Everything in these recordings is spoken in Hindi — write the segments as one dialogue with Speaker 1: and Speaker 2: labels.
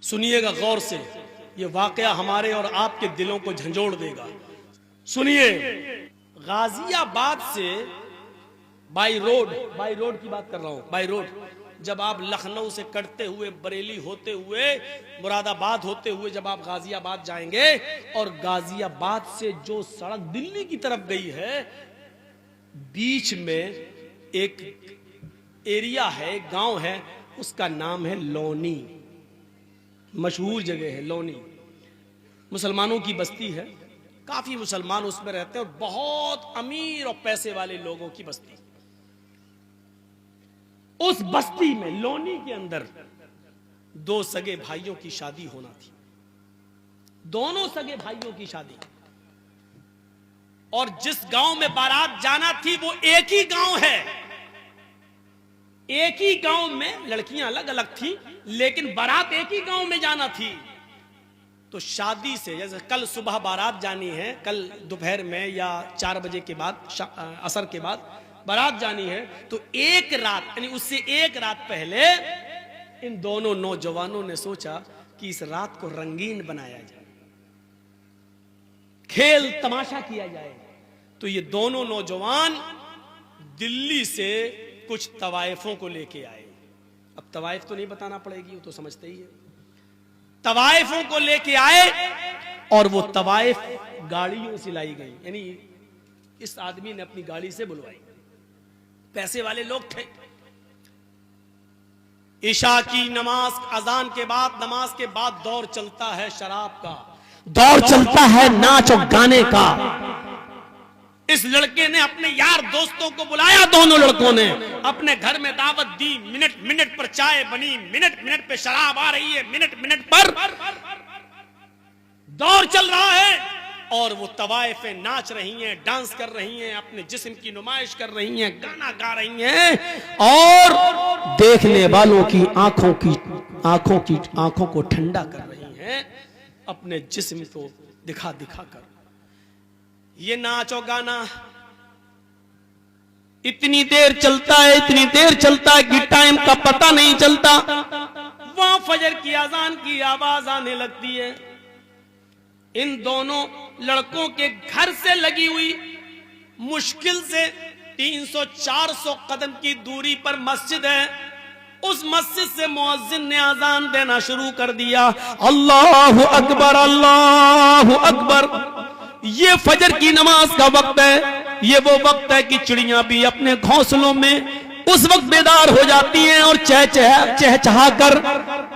Speaker 1: सुनिएगा गौर से, ये वाकया हमारे और आपके दिलों को झंझोड़ देगा। सुनिए, गाजियाबाद से बाई रोड की बात कर रहा हूं, बाई रोड, जब आप लखनऊ से कटते हुए बरेली होते हुए मुरादाबाद होते हुए जब आप गाजियाबाद जाएंगे और गाजियाबाद से जो सड़क दिल्ली की तरफ गई है, बीच में एक एरिया है, गांव है, उसका नाम है लोनी। मशहूर जगह है लोनी, मुसलमानों की बस्ती है, काफी मुसलमान उसमें रहते हैं और बहुत अमीर और पैसे वाले लोगों की बस्ती। उस बस्ती में लोनी के अंदर दो सगे भाइयों की शादी होना थी, दोनों सगे भाइयों की शादी, और जिस गांव में बारात जाना थी वो एक ही गांव है, एक ही गांव में लड़कियां अलग अलग थी लेकिन बारात एक ही गांव में जाना थी। तो शादी से, जैसे कल सुबह बारात जानी है, कल दोपहर में या 4 बजे के बाद, असर के बाद बारात जानी है, तो एक रात यानी उससे एक रात पहले इन दोनों नौजवानों ने सोचा कि इस रात को रंगीन बनाया जाए, खेल तमाशा किया जाए। तो ये दोनों नौजवान दिल्ली से कुछ तवाइफों को लेके आए। अब तवाइफ तो नहीं बताना पड़ेगी, वो तो समझते ही है। तवाइफों को लेके आए और वो तवाइफ गाड़ियों से लाई गई, यानी इस आदमी ने अपनी गाड़ी से बुलवाई, पैसे वाले लोग थे। ईशा की नमाज, अजान के बाद, नमाज के बाद दौर चलता है शराब का, दौर चलता है नाच और गाने का। इस लड़के ने अपने यार दोस्तों को बुलाया, दोनों लड़कों ने अपने घर में दावत दी, मिनट मिनट पर चाय बनी, मिनट मिनट पे शराब आ रही है, मिनट मिनट पर दौर चल रहा है और वो तवाइफें नाच रही हैं, डांस कर रही हैं, अपने जिस्म की नुमाइश कर रही हैं, गाना गा रही हैं और देखने वालों की आंखों को ठंडा कर रही हैं अपने जिस्म को दिखा दिखा कर। ये नाचो गाना इतनी देर चलता है, इतनी देर चलता है कि टाइम का पता नहीं चलता। वहां फजर की अजान की आवाज आने लगती है। इन दोनों लड़कों के घर से लगी हुई मुश्किल से 300-400 कदम की दूरी पर मस्जिद है। उस मस्जिद से मुअज्जिन ने अजान देना शुरू कर दिया, अल्लाहु अकबर, अल्लाहु अकबर। ये फजर की नमाज का वक्त है। ये वो वक्त है कि चिड़ियां भी अपने घोंसलों में उस वक्त बेदार हो जाती हैं और चहचहा कर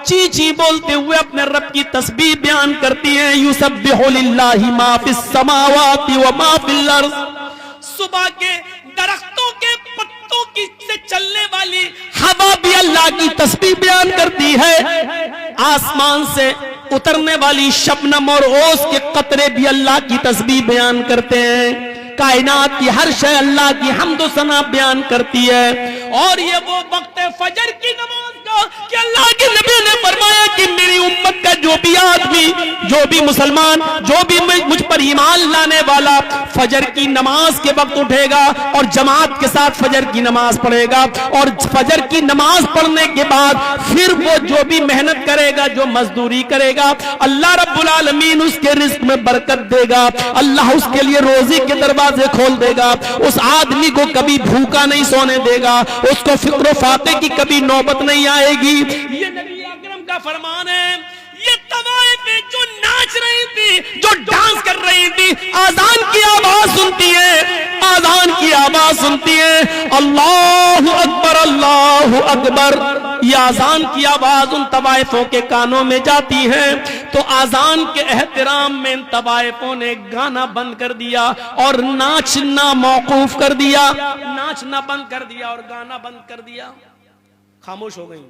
Speaker 1: ची ची बोलते हुए अपने रब की तस्बीह बयान करती हैं। युसब्बिहु लिल्लाहि मा फिस समावाति व मा फिल अर्ज़। सुबह के दरख्तों के पत्तों की से चलने वाली हवा भी अल्लाह की तस्बीह बयान करती है। आसमान से उतरने वाली शबनम और ओस के कतरे भी अल्लाह की तस्बीह बयान करते हैं। कायनात की हर शय अल्लाह की हम्द व सना बयान करती है। और ये वो वक्त है फजर की नमाज का कि अल्लाह के नबी ने फरमाया कि मेरी उम्मत का जो भी आदमी, जो भी मुसलमान, जो भी मुझ पर ईमान लाने वाला फजर की नमाज के वक्त उठेगा और जमात के साथ फजर की नमाज पढ़ेगा और फजर की नमाज पढ़ने के बाद फिर वो जो भी मेहनत करेगा, जो मजदूरी करेगा, अल्लाह रब्बुल आलमीन उसके रिस्क में बरकत देगा। अल्लाह उसके लिए रोजी के दरवाजे खोल देगा। उस आदमी को कभी भूखा नहीं सोने देगा, उसको फिक्र फाके की कभी नौबत नहीं आएगी। ये नबी अकरम का फरमान है। ये तवाइफें जो नाच रही थी, जो डांस कर रही थी, आजान की आवाज सुनती है, आजान की आवाज सुनती है, अल्लाहु अकबर, अल्लाहु अकबर। ये आजान की आवाज उन तवाइफों के कानों में जाती है तो आजान के एहतराम में इन तवाइफों ने गाना बंद कर दिया और नाचना मौकूफ कर दिया, नाचना बंद कर दिया और गाना बंद कर दिया। खामोश हो गई,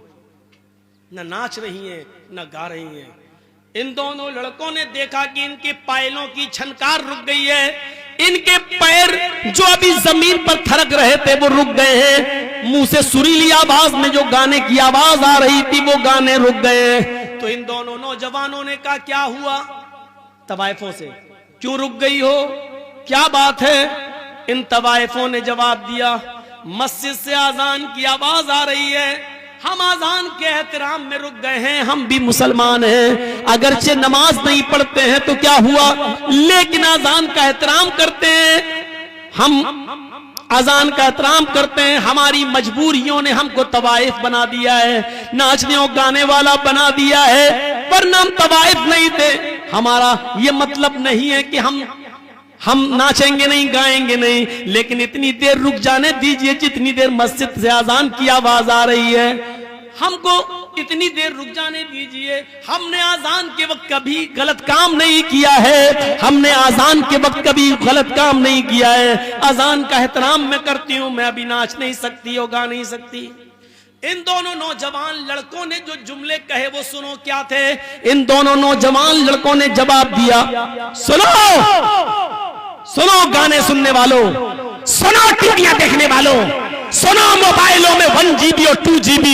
Speaker 1: न नाच रही हैं न गा रही हैं। इन दोनों लड़कों ने देखा कि इनके पायलों की छनकार रुक गई है, इनके पैर जो अभी जमीन पर थरक रहे थे वो रुक गए हैं। मुंह से सुरीली आवाज में जो गाने की आवाज आ रही थी वो गाने रुक गए हैं। तो इन दोनों नौजवानों ने कहा क्या हुआ तवाइफों से, क्यों रुक गई हो, क्या बात है? इन तवाइफों ने जवाब दिया, मस्जिद से अजान की आवाज आ रही है, हम आजान के एहतराम में रुक गए हैं, हम भी मुसलमान हैं, अगरचे नमाज नहीं पढ़ते हैं तो क्या हुआ, लेकिन आजान का एहतराम करते हैं। हम आजान का एहतराम करते हैं। हमारी मजबूरियों ने हमको तवाइफ बना दिया है, नाचने और गाने वाला बना दिया है, वरना हम तवाइफ नहीं थे। हमारा ये मतलब नहीं है कि हम नाचेंगे नहीं, गाएंगे नहीं, लेकिन इतनी देर रुक जाने दीजिए जितनी देर मस्जिद से आजान की आवाज आ रही है, हमको इतनी देर रुक जाने दीजिए। हमने आजान के वक्त कभी गलत काम नहीं किया है, हमने आजान के वक्त कभी गलत काम नहीं किया है। आजान का एहतराम मैं करती हूँ, मैं अभी नाच नहीं सकती और गा नहीं सकती। इन दोनों नौजवान लड़कों ने जो जुमले कहे वो सुनो क्या थे। इन दोनों नौजवान लड़कों ने जवाब दिया, सुनो सुनो गाने सुनने वालों, सुनो टीवियां देखने वालों, सुनो मोबाइलों में 1 GB और 2 GB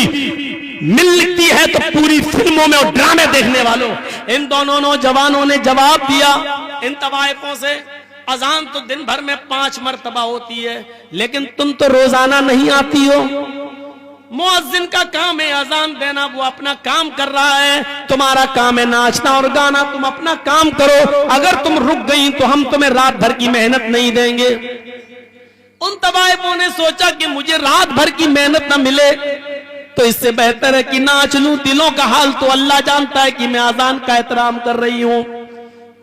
Speaker 1: मिलती है तो पूरी फिल्मों में और ड्रामे देखने वालों। इन दोनों नौजवानों ने जवाब दिया इन तवाइफों से, अजान तो दिन भर में 5 मरतबा होती है, लेकिन तुम तो रोजाना नहीं आती हो। मुअज्जिन का काम है अजान देना, वो अपना काम कर रहा है, तुम्हारा काम है नाचना और गाना, तुम अपना काम करो। अगर तुम रुक गई तो हम तुम्हें रात भर की मेहनत नहीं देंगे। उन तवाइफों ने सोचा कि मुझे रात भर की मेहनत न मिले तो इससे बेहतर है कि नाच लूं। दिलों का हाल तो अल्लाह जानता है कि मैं अजान का एहतराम कर रही हूं।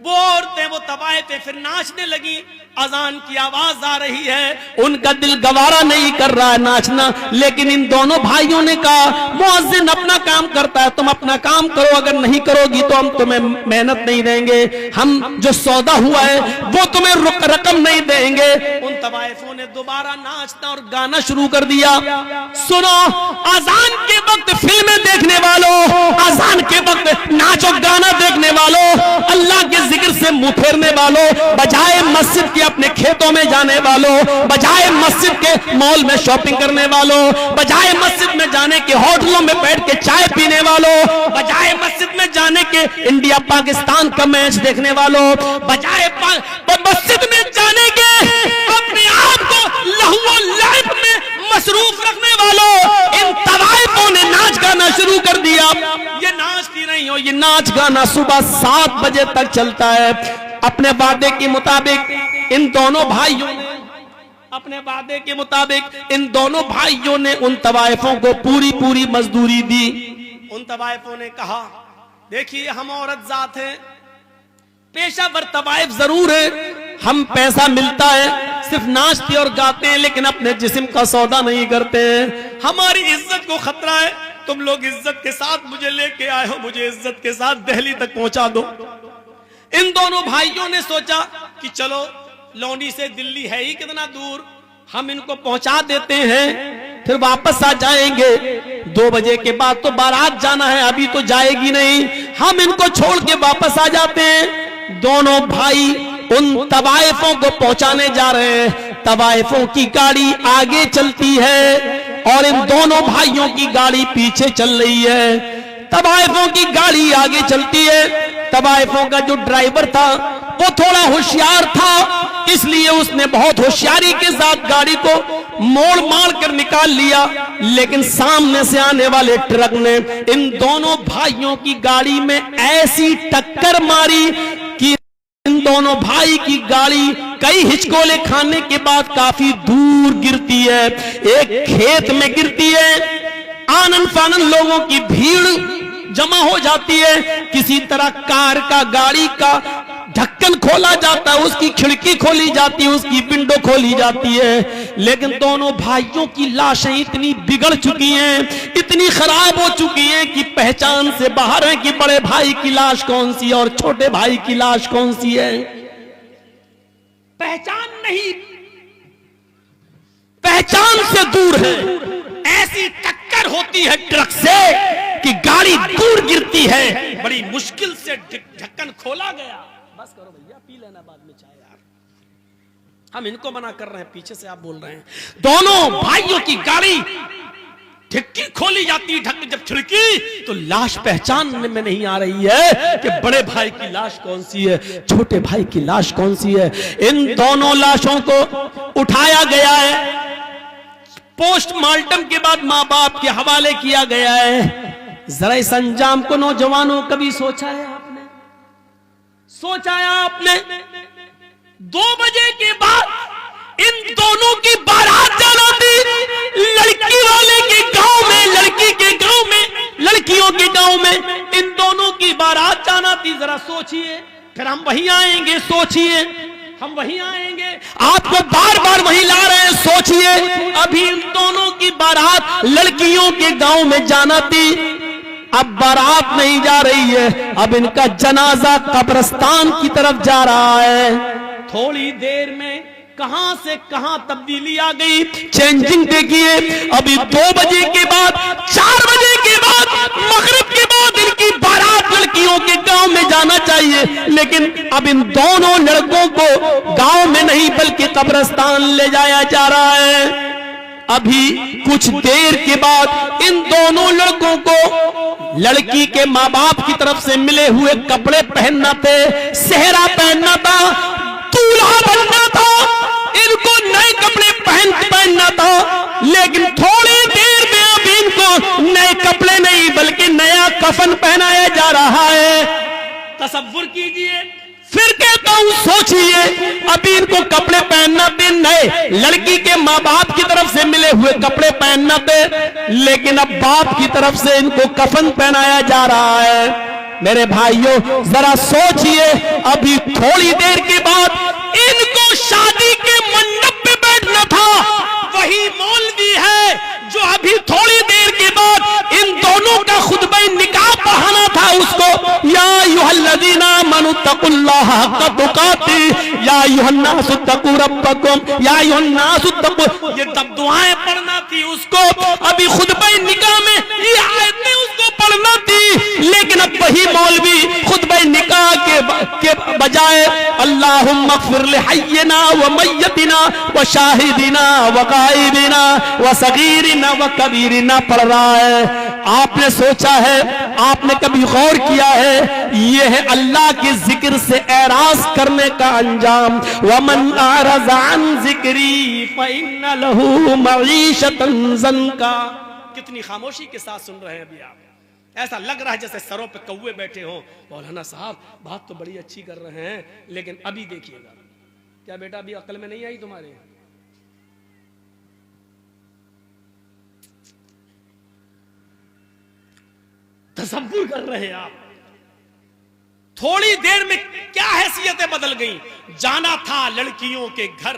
Speaker 1: वो औरतें, वो तवाइफें फिर नाचने लगी, अजान की आवाज आ रही है, उनका दिल गवारा नहीं कर रहा है नाचना, लेकिन इन दोनों भाइयों ने कहा मुअज्जिन अपना काम करता है, तुम अपना काम करो, अगर नहीं करोगी तो हम तुम्हें मेहनत नहीं देंगे, हम जो सौदा हुआ है वो तुम्हें रकम नहीं देंगे। उन तवाइफों ने दोबारा नाचना और गाना शुरू कर दिया। सुनो, अजान के वक्त फिल्में देखने वालों, अजान के वक्त नाचो गाना देखने वालों, अल्लाह के जिक्र से मुंह फेरने वालों, बजाय मस्जिद के अपने खेतों में जाने वालों, बजाय मस्जिद के मॉल में शॉपिंग करने वालों, बजाय मस्जिद में जाने के होटलों में बैठ के चाय पीने वालों, बजाय मस्जिद में जाने के इंडिया पाकिस्तान का मैच देखने वालों, बजाय मस्जिद में जाने के अपने आप को लहू और लहब में मसरूफ रखने वालों, इन तवाइफों ने नाच गाना शुरू कर दिया। ये नाचती नहीं हो, ये नाच गाना सुबह 7 बजे तक चलता है। अपने वादे के मुताबिक इन दोनों भाइयों ने, अपने वादे के मुताबिक इन दोनों भाइयों ने उन तवाइफों को पूरी मजदूरी दी। उन तवाइफों ने कहा, देखिए हम औरत जात हैं, पेशावर तवाइफ जरूर है, हम पैसा मिलता है, सिर्फ नाचते और गाते हैं, लेकिन अपने जिस्म का सौदा नहीं करते हैं। हमारी इज्जत को खतरा है, तुम लोग इज्जत के साथ मुझे लेके आए हो, मुझे इज्जत के साथ दिल्ली तक पहुंचा दो। इन दोनों भाइयों ने सोचा कि चलो लौंडी से दिल्ली है ही कितना दूर, हम इनको पहुंचा देते हैं, फिर वापस आ जाएंगे। 2 बजे के बाद तो बारात जाना है, अभी तो जाएगी नहीं, हम इनको छोड़ के वापस आ जाते हैं। दोनों भाई उन तवाइफों को पहुंचाने जा रहे हैं। तवाइफों की गाड़ी आगे चलती है और इन दोनों भाइयों की गाड़ी पीछे चल रही है। तवाइफों की गाड़ी आगे चलती है। तवाइफों का जो ड्राइवर था वो थोड़ा होशियार था, इसलिए उसने बहुत होशियारी के साथ गाड़ी को मोड़ मार कर निकाल लिया, लेकिन सामने से आने वाले ट्रक ने इन दोनों भाइयों की गाड़ी में ऐसी टक्कर मारी कि इन दोनों भाई की गाड़ी कई हिचकोले खाने के बाद काफी दूर गिरती है, एक खेत में गिरती है। आनन फानन लोगों की भीड़ जमा हो जाती है। किसी तरह कार का, गाड़ी का ढक्कन खोला जाता है, उसकी खिड़की खोली जाती है, उसकी विंडो खोली जाती है, लेकिन दोनों भाइयों की लाशें इतनी बिगड़ चुकी हैं, इतनी खराब हो चुकी हैं कि पहचान से बाहर है कि बड़े भाई की लाश कौन सी है और छोटे भाई की लाश कौन सी है। पहचान नहीं, पहचान से दूर है। ऐसी टक्कर होती है ट्रक से कि गाड़ी दूर गिरती है, बड़ी मुश्किल से ढक्कन खोला गया। बस करो भैया, पी लेना बाद में चाय यार, हम इनको मना कर रहे हैं, पीछे से आप बोल रहे हैं। दोनों भाइयों की गाड़ी ढक्की खोली जाती, ढक्कन जब छिड़की तो लाश पहचानने में नहीं आ रही है कि बड़े भाई की लाश कौन सी है, छोटे भाई की लाश कौन सी है। इन दोनों लाशों को उठाया गया है, पोस्टमार्टम के बाद माँ बाप के हवाले किया गया है। जरा इस अंजाम को नौजवानों कभी सोचा है आपने? सोचा है आपने? 2 बजे के बाद इन दोनों की बारात जाना थी लड़की वाले के गांव में, लड़की के गांव में, लड़कियों के गांव में इन दोनों की बारात जाना थी। जरा सोचिए, फिर हम वहीं आएंगे, सोचिए हम वहीं आएंगे, आपको बार बार वहीं ला रहे हैं, सोचिए अभी इन दोनों की बारात लड़कियों के गांव में जाना थी, अब बारात नहीं जा रही है, अब इनका जनाजा कब्रिस्तान की तरफ जा रहा है। थोड़ी देर में कहां से कहां तब्दीली आ गई, चेंजिंग देखिए। अभी 2 बजे के बाद, 4 बजे के बाद, मगरिब के बाद इनकी बारात लड़कियों के गांव में जाना चाहिए, लेकिन अब इन दोनों लड़कों को गांव में नहीं बल्कि कब्रिस्तान ले जाया जा रहा है। अभी कुछ देर के बाद इन दोनों लड़कों को लड़की के माँ बाप की तरफ से मिले हुए कपड़े पहनना थे, सेहरा पहनना था, दूल्हा बनना था, इनको नए कपड़े पहनना था, लेकिन थोड़ी देर में अब इनको नए कपड़े नहीं बल्कि नया कफन पहनाया जा रहा है। तसव्वुर कीजिए, फिर कहता हूं सोचिए, अभी इनको कपड़े पहनना थे नए, लड़की के माँ बाप की तरफ से मिले हुए कपड़े पहनना थे, लेकिन अब बाप की तरफ से इनको कफन पहनाया जा रहा है। मेरे भाइयों जरा सोचिए, अभी थोड़ी देर के बाद इनको शादी के मंडप पे बैठना था, वही मौलवी है जो अभी थोड़ी देर के बाद इन दोनों का खुतबा निकाह पढ़ाना था उसको। या अय्युहल्लज़ीना आमनू तक़ुल्लाह हक़्क़ तुक़ातिह या अय्युहन्नासु तक़ू रब्बकुम या अय्युहन्नासु तक़ू, ये तब दुआएं पढ़ना थी उसको, अभी खुतबा निकाह में ये आयतें उसको पढ़ना थी, लेकिन अब वही मौलवी खुतबा निकाह के बजाय अल्लाहुम्मा अग़फ़िर लिहय्यिना व मय्यतिना व शाहिदिना व गाइबिना व सगीरिना व कबीरिना पढ़ रहा है। आपने सोचा है, आपने कभी गौर किया है, ये है अल्लाह के जिक्र से एराज करने का अंजाम। वमन अरज़ अन ज़िक्री फ़इन्न लहू मईशतन ज़ंका। कितनी खामोशी के साथ सुन रहे हैं अभी आप, ऐसा लग रहा है जैसे सरों पे कौवे बैठे हों। मौलाना साहब बात तो बड़ी अच्छी कर रहे हैं, लेकिन अभी देखिएगा। क्या बेटा अभी अक्ल में नहीं आई तुम्हारे? तसव्वुर कर रहे हैं आप, थोड़ी देर में क्या हैसियतें बदल गई। जाना था लड़कियों के घर,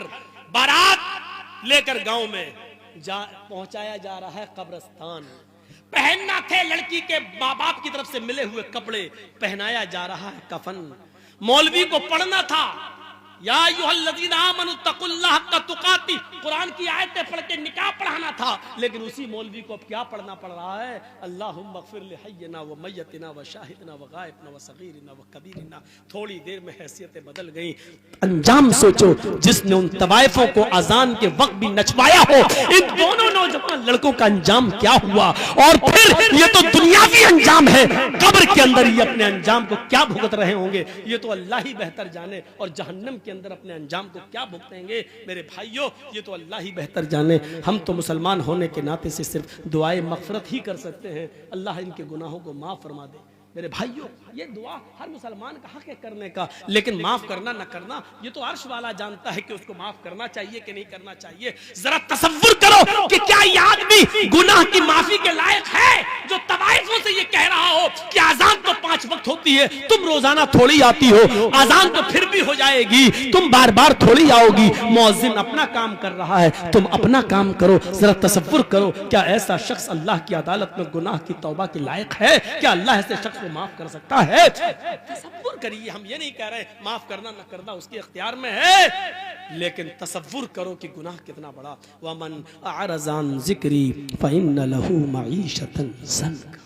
Speaker 1: बारात लेकर गांव में पहुंचाया जा रहा है कब्रिस्तान। पहनना थे लड़की के माँ बाप की तरफ से मिले हुए कपड़े, पहनाया जा रहा है कफन। मौलवी को पढ़ना था या अय्युहल्लज़ीना आमनू तक़ुल्लाह हक़्क़ तुक़ातिह, कुरान की आयतें पढ़ के निकाह पढ़ाना था, लेकिन उसी मौलवी को अब क्या पढ़ना पड़ रहा है? अल्लाहुम्मा अग़फ़िर लिहय्यिना व मय्यतिना व शाहिदिना व गाइबिना व सगीरिना व कबीरिना। थोड़ी देर में हैसियतें बदल गई। अंजाम सोचो, जिसने उन तवाइफों को अजान के वक्त भी नचवाया हो, इन दोनों नौजवान लड़कों का अंजाम क्या हुआ। और फिर ये तो दुनियावी अंजाम है, कब्र के अंदर ये अपने अंजाम को क्या भुगत रहे होंगे, ये तो अल्लाह ही बेहतर जाने। और जहन्नम के अंदर अपने अंजाम को क्या भुगतेंगे मेरे भाइयों, ये तो अल्लाह ही बेहतर जाने। हम तो मुसलमान होने के नाते से सिर्फ दुआए मग़फ़िरत ही कर सकते हैं, अल्लाह इनके गुनाहों को माफ़ फरमा दे। मेरे भाइयों ये दुआ हर मुसलमान का हक है करने का, लेकिन माफ करना न करना ये तो अर्श वाला जानता है कि उसको माफ करना चाहिए कि नहीं करना चाहिए। जरा तसव्वुर करो कि क्या ये आदमी गुनाह की माफी के लायक है जो तवाइफों से ये कह रहा हो कि अजान तो 5 वक्त होती है, तुम रोजाना थोड़ी आती हो, अजान तो फिर भी हो जाएगी, तुम बार बार थोड़ी आओगी, मुअज्जिन अपना काम कर रहा है, तुम अपना काम करो। जरा तसव्वुर करो, क्या ऐसा शख्स अल्लाह की अदालत में गुनाह की तौबा के लायक है? क्या अल्लाह ऐसे शख्स को माफ कर सकता है? तसव्वुर करिए, हम ये नहीं कह रहे माफ करना न करना उसके इख्तियार में है, लेकिन तसव्वुर करो कि गुनाह कितना बड़ा। वमन अअरज़ अन ज़िक्री फ़इन्न लहू मईशतन ज़ंका।